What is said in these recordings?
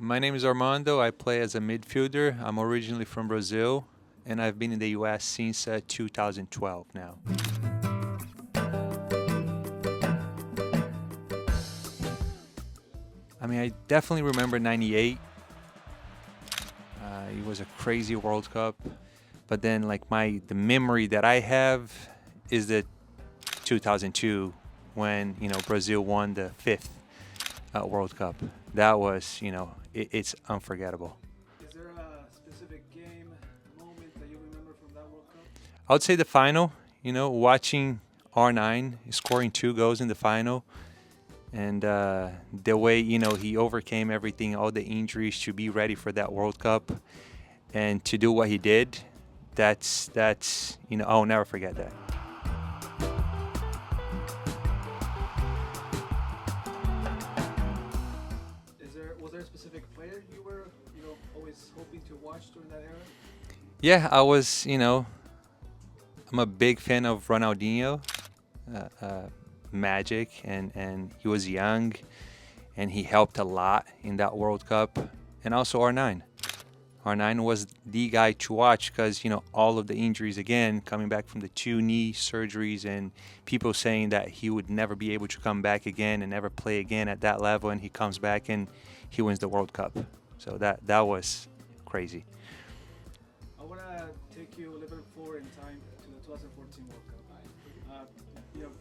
My name is Armando. I play as a midfielder. I'm originally from Brazil, and I've been in the U.S. since 2012 now. I mean, I definitely remember '98. It was a crazy World Cup, but then like the memory that I have is the 2002 when Brazil won the fifth World Cup. That was it's unforgettable. Is there a specific game, moment that you remember from that World Cup? I would say the final. Watching R9 scoring two goals in the final, and the way he overcame everything, all the injuries to be ready for that World Cup, and to do what he did. That's I'll never forget that. Was there a specific player you were, always hoping to watch during that era? Yeah, I was. I'm a big fan of Ronaldinho, Magic, and he was young, and he helped a lot in that World Cup, and also R9. R9 was the guy to watch because all of the injuries again, coming back from the two knee surgeries, and people saying that he would never be able to come back again and never play again at that level, and he comes back and he wins the World Cup. So that was crazy. I want to take you a little bit forward in time to the 2014 World Cup.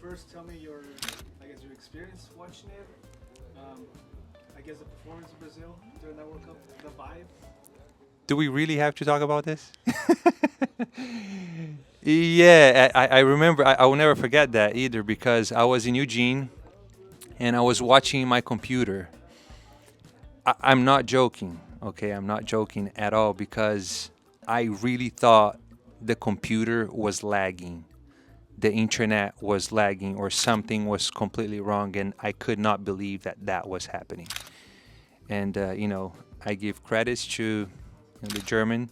First tell me your experience watching it. I guess the performance of Brazil during that World Cup, the vibe. Do we really have to talk about this? Yeah, I remember. I will never forget that either because I was in Eugene and I was watching my computer. I'm not joking, okay? I'm not joking at all because I really thought the computer was lagging. The internet was lagging or something was completely wrong, and I could not believe that that was happening. And, I give credits to the German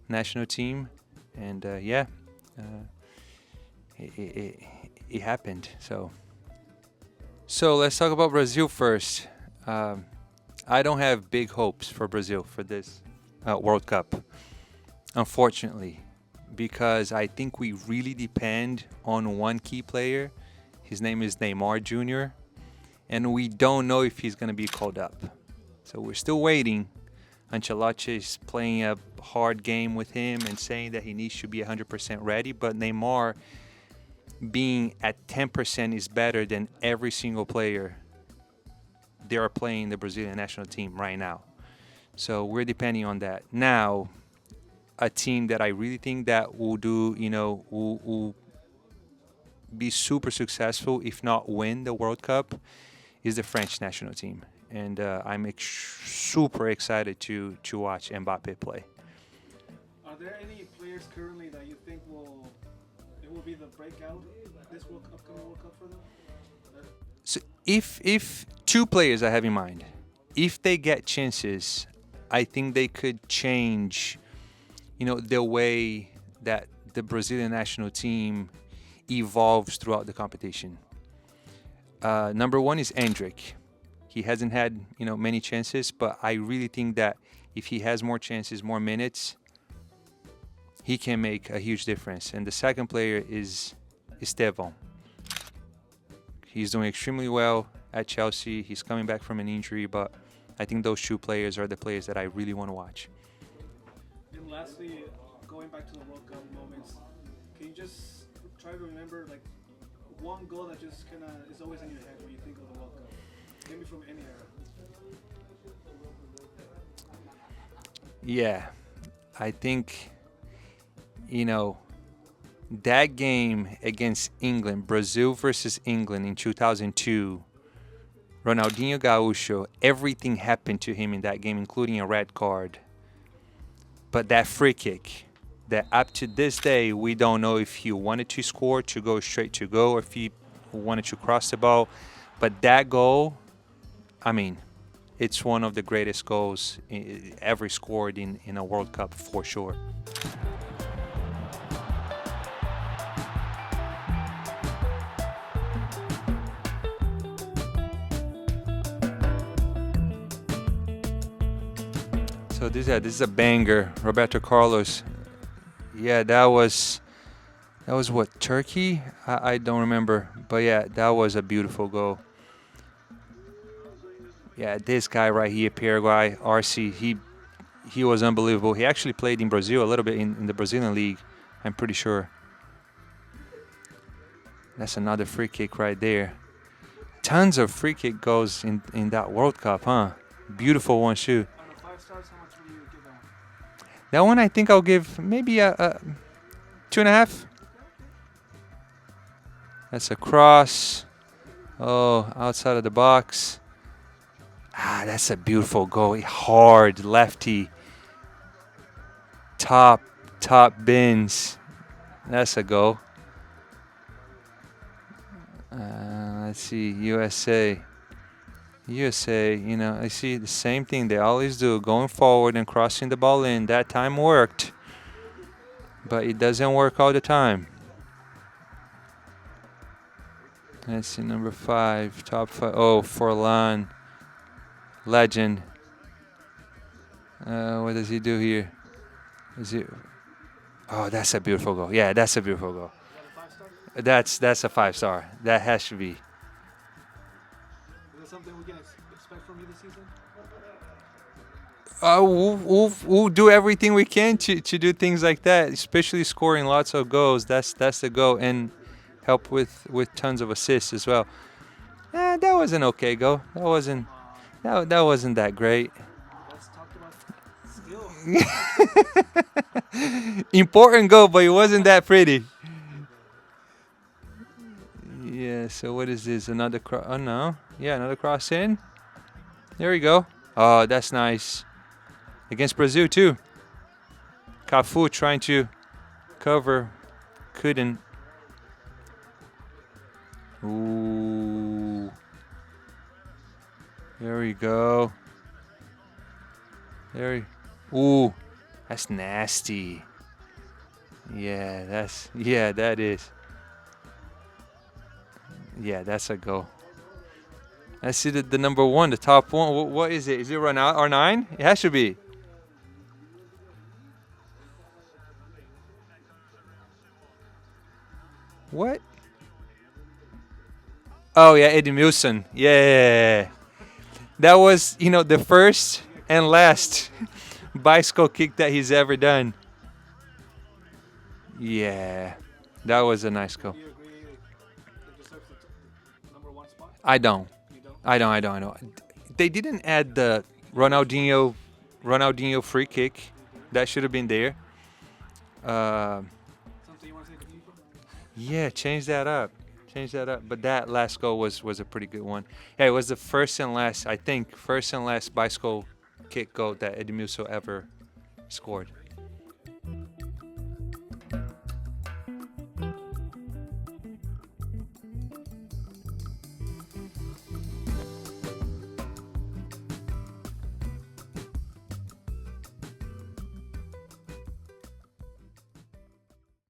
national team, and yeah, uh, it happened. So let's talk about Brazil first. I don't have big hopes for Brazil for this World Cup, unfortunately, because I think we really depend on one key player. His name is Neymar Jr., and we don't know if he's going to be called up. So we're still waiting. Ancelotti is playing a hard game with him and saying that he needs to be 100% ready, but Neymar being at 10% is better than every single player they are playing the Brazilian national team right now. So we're depending on that. Now, a team that I really think that will do, will be super successful, if not win the World Cup, is the French national team. And I'm super excited to watch Mbappe play. Are there any players currently that you think will be the breakout this upcoming World Cup for them? So if two players I have in mind, if they get chances, I think they could change, the way that the Brazilian national team evolves throughout the competition. Number one is Endrick. He hasn't had, many chances, but I really think that if he has more chances, more minutes, he can make a huge difference. And the second player is Estevão. He's doing extremely well at Chelsea. He's coming back from an injury, but I think those two players are the players that I really want to watch. And lastly, going back to the World Cup moments, can you just try to remember like one goal that just kind of is always in your head when you think of the World Cup? Maybe from any era. Yeah, I think, that game against England, Brazil versus England in 2002, Ronaldinho Gaúcho, everything happened to him in that game, including a red card. But that free kick, that up to this day, we don't know if he wanted to score to go straight to goal or if he wanted to cross the ball. But that goal, I mean, it's one of the greatest goals ever scored in a World Cup for sure. So this is a banger. Roberto Carlos. Yeah, that was what, Turkey? I don't remember, but yeah, that was a beautiful goal. Yeah, this guy right here, Paraguay, RC, he was unbelievable. He actually played in Brazil a little bit in the Brazilian league, I'm pretty sure. That's another free kick right there. Tons of free kick goals in that World Cup, huh? Beautiful one, too. Out of 5 stars, how much would you give that one? That one I think I'll give maybe a 2.5. That's a cross. Oh, outside of the box. Ah, that's a beautiful goal. Hard lefty. Top bins. That's a goal. Let's see, USA. USA, you know, I see the same thing they always do, going forward and crossing the ball in. That time worked, but it doesn't work all the time. Let's see, number 5, top 5. Oh, Forlan, legend. What does he do here? Is it? Oh, that's a beautiful goal. Yeah, that's a beautiful goal. Is that a 5 star? That's a 5 star. That has to be. Is that something we can expect from you this season? We'll do everything we can to do things like that, especially scoring lots of goals. That's the goal, and help with tons of assists as well. That was an okay goal. That wasn't that great. Let's talk about skill. Important goal, but it wasn't that pretty. Yeah. So what is this? Another cross? Oh no. Yeah, another cross in. There we go. Oh, that's nice. Against Brazil too. Cafu trying to cover, couldn't. Ooh. There we go. Ooh, that's nasty. Yeah, that is. Yeah, that's a goal. I see the number 1, the top one. What is it? Is it Ronaldo R9? It has to be. What? Oh yeah, Edmilson. Yeah. That was, the first and last bicycle kick that he's ever done. Yeah. That was a nice goal. Do you agree it deserves the number 1 spot? I don't. You don't? I don't. They didn't add the Ronaldinho free kick. That should have been there. Something you want to say to FIFA? Yeah, change that up. But that last goal was a pretty good one. Yeah, it was the first and last bicycle kick goal that Edmilson ever scored.